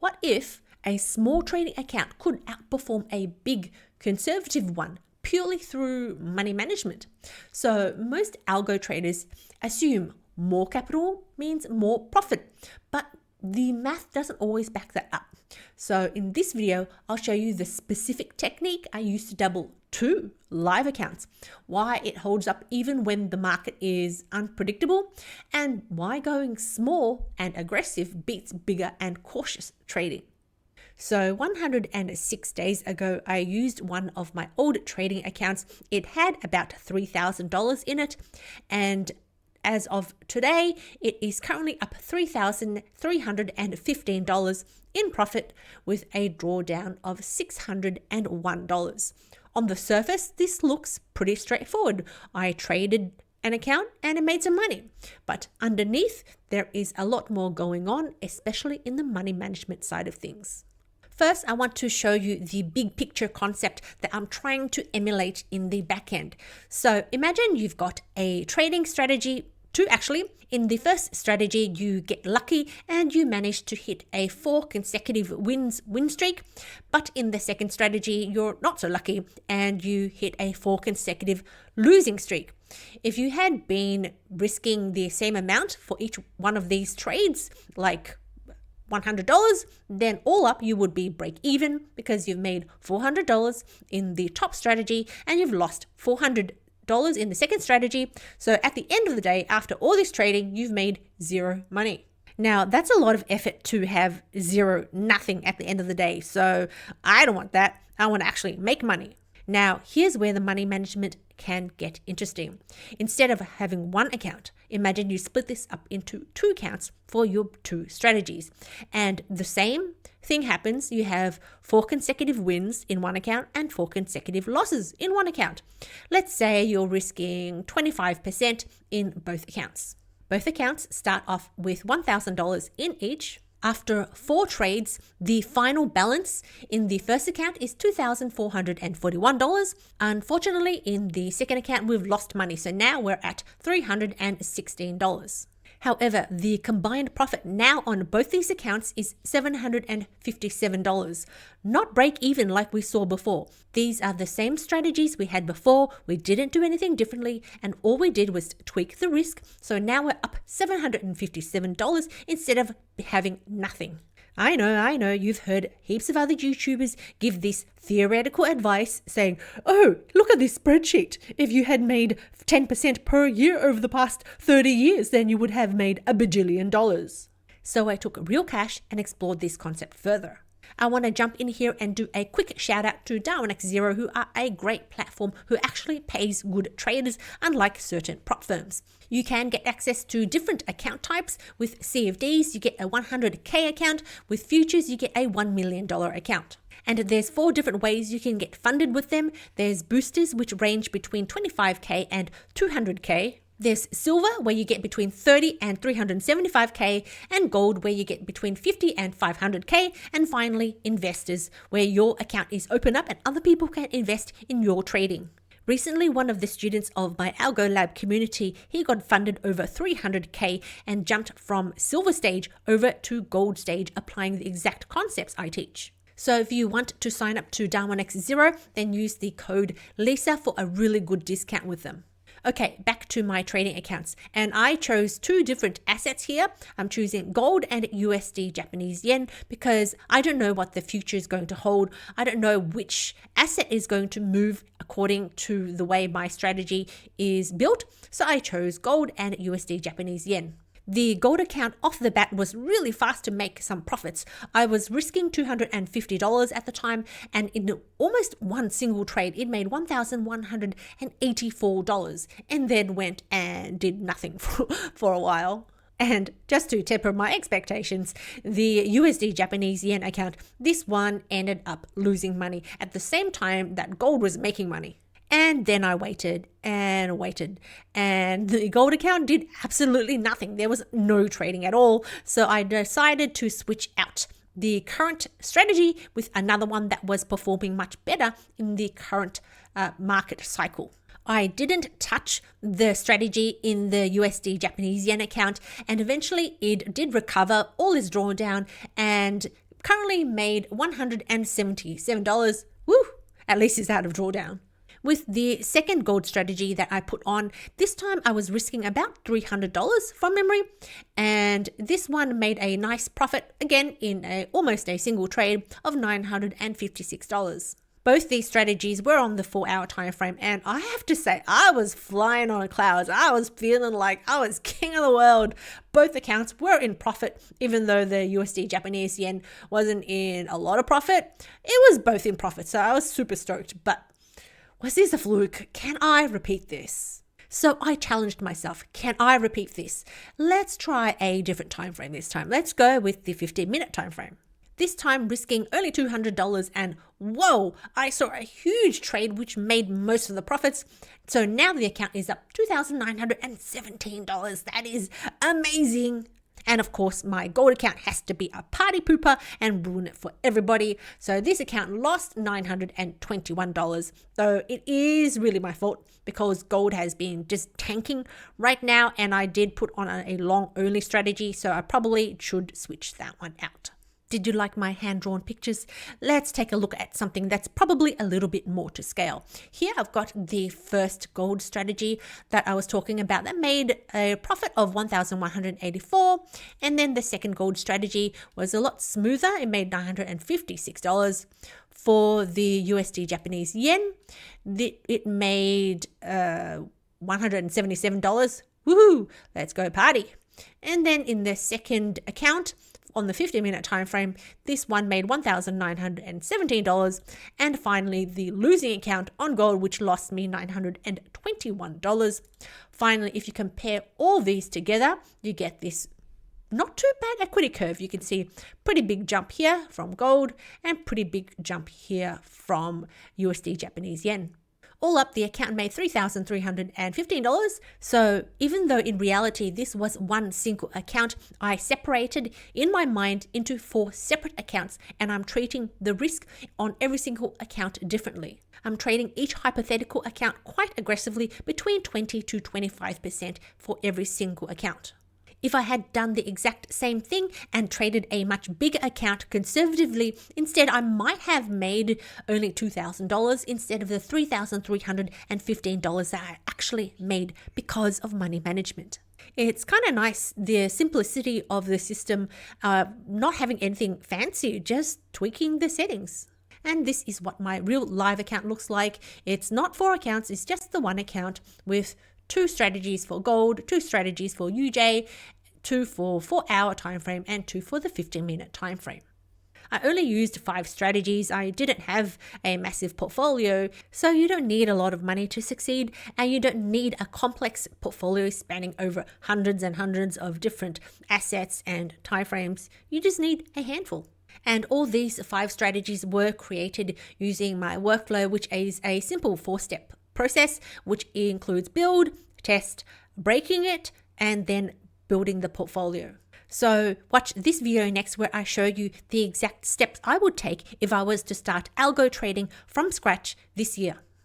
What if a small trading account could outperform a big conservative one purely through money management? So most algo traders assume more capital means more profit, but the math doesn't always back that up. So in this video, I'll show you the specific technique I use to double 2 live accounts, why it holds up even when the market is unpredictable, and why going small and aggressive beats bigger and cautious trading. So 106 days ago, I used one of my old trading accounts. It had about $3,000 in it, and as of today, it is currently up $3,315 in profit with a drawdown of $601. On the surface, this looks pretty straightforward. I traded an account and it made some money. But underneath, there is a lot more going on, especially in the money management side of things. First, I want to show you the big picture concept that I'm trying to emulate in the back end. So imagine you've got a trading strategy. In the first strategy, you get lucky and you manage to hit a 4 consecutive win streak. But in the second strategy, you're not so lucky and you hit a 4 consecutive losing streak. If you had been risking the same amount for each one of these trades, like $100, then all up you would be break even because you've made $400 in the top strategy and you've lost $400 in the second strategy. So at the end of the day, after all this trading, you've made zero money. Now, that's a lot of effort to have nothing at the end of the day. So I don't want that. I want to actually make money. Now, here's where the money management can get interesting. Instead of having one account, imagine you split this up into 2 accounts for your 2 strategies. And the same thing happens. You have 4 consecutive wins in one account and 4 consecutive losses in one account. Let's say you're risking 25% in both accounts. Both accounts start off with $1,000 in each. After 4 trades, the final balance in the first account is $2,441. Unfortunately, in the second account, we've lost money. So now we're at $316. However, the combined profit now on both these accounts is $757, not break even like we saw before. These are the same strategies we had before. We didn't do anything differently, and all we did was tweak the risk. So now we're up $757 instead of having nothing. I know, you've heard heaps of other YouTubers give this theoretical advice saying, oh, look at this spreadsheet. If you had made 10% per year over the past 30 years, then you would have made $1 bajillion. So I took real cash and explored this concept further. I want to jump in here and do a quick shout out to DarwinX0, who are a great platform who actually pays good traders, unlike certain prop firms. You can get access to different account types. With CFDs, you get a 100K account. With futures, you get a $1 million account. And there's 4 different ways you can get funded with them. There's boosters, which range between 25K and 200K. There's silver, where you get between 30 and 375K, and gold, where you get between 50 and 500K, and finally, investors, where your account is open up and other people can invest in your trading. Recently, one of the students of my Algo Lab community, he got funded over 300K and jumped from silver stage over to gold stage, applying the exact concepts I teach. So if you want to sign up to DarwinX0, then use the code LISA for a really good discount with them. Okay, back to my trading accounts. And I chose 2 different assets here. I'm choosing gold and USD Japanese yen because I don't know what the future is going to hold. I don't know which asset is going to move according to the way my strategy is built. So I chose gold and USD Japanese yen. The gold account off the bat was really fast to make some profits. I was risking $250 at the time, and in almost one single trade, it made $1,184 and then went and did nothing for a while. And just to temper my expectations, the USD Japanese yen account, this one ended up losing money at the same time that gold was making money. And then I waited and waited, and the gold account did absolutely nothing. There was no trading at all. So I decided to switch out the current strategy with another one that was performing much better in the current market cycle. I didn't touch the strategy in the USD Japanese yen account, and eventually it did recover, all is drawn down, and currently made $177. Woo! At least it's out of drawdown. With the second gold strategy that I put on, this time I was risking about $300 from memory, and this one made a nice profit again in almost a single trade of $956. Both these strategies were on the 4-hour time frame, and I have to say I was flying on clouds. I was feeling like I was king of the world. Both accounts were in profit, even though the USD Japanese yen wasn't in a lot of profit. It was both in profit, so I was super stoked. But was this a fluke? Can I repeat this? So I challenged myself. Can I repeat this? Let's try a different time frame this time. Let's go with the 15-minute time frame. This time risking only $200, and whoa, I saw a huge trade which made most of the profits. So now the account is up $2,917. That is amazing. And of course, my gold account has to be a party pooper and ruin it for everybody. So this account lost $921, though it is really my fault because gold has been just tanking right now, and I did put on a long only strategy, so I probably should switch that one out. Did you like my hand-drawn pictures? Let's take a look at something that's probably a little bit more to scale. Here I've got the first gold strategy that I was talking about that made a profit of $1,184. And then the second gold strategy was a lot smoother. It made $956. For the USD Japanese yen, it made $177. Woohoo! Let's go party. And then in the second account, on the 15-minute time frame, this one made $1,917. And finally, the losing account on gold, which lost me $921. Finally, if you compare all these together, you get this not too bad equity curve. You can see pretty big jump here from gold and pretty big jump here from USD Japanese yen. All up, the account made $3,315. So even though in reality this was one single account, I separated in my mind into 4 separate accounts, and I'm treating the risk on every single account differently. I'm trading each hypothetical account quite aggressively, between 20 to 25% for every single account. If I had done the exact same thing and traded a much bigger account conservatively, instead I might have made only $2,000 instead of the $3,315 that I actually made because of money management. It's kind of nice, the simplicity of the system, not having anything fancy, just tweaking the settings. And this is what my real live account looks like. It's not 4 accounts, it's just the one account with 2 strategies for gold, 2 strategies for UJ, 2 for 4-hour time frame, and 2 for the 15-minute time frame. I only used 5 strategies. I didn't have a massive portfolio, so you don't need a lot of money to succeed, and you don't need a complex portfolio spanning over hundreds and hundreds of different assets and time frames. You just need a handful. And all these 5 strategies were created using my workflow, which is a simple 4-step process, which includes build, test, breaking it, and then building the portfolio. So watch this video next where I show you the exact steps I would take if I was to start algo trading from scratch this year.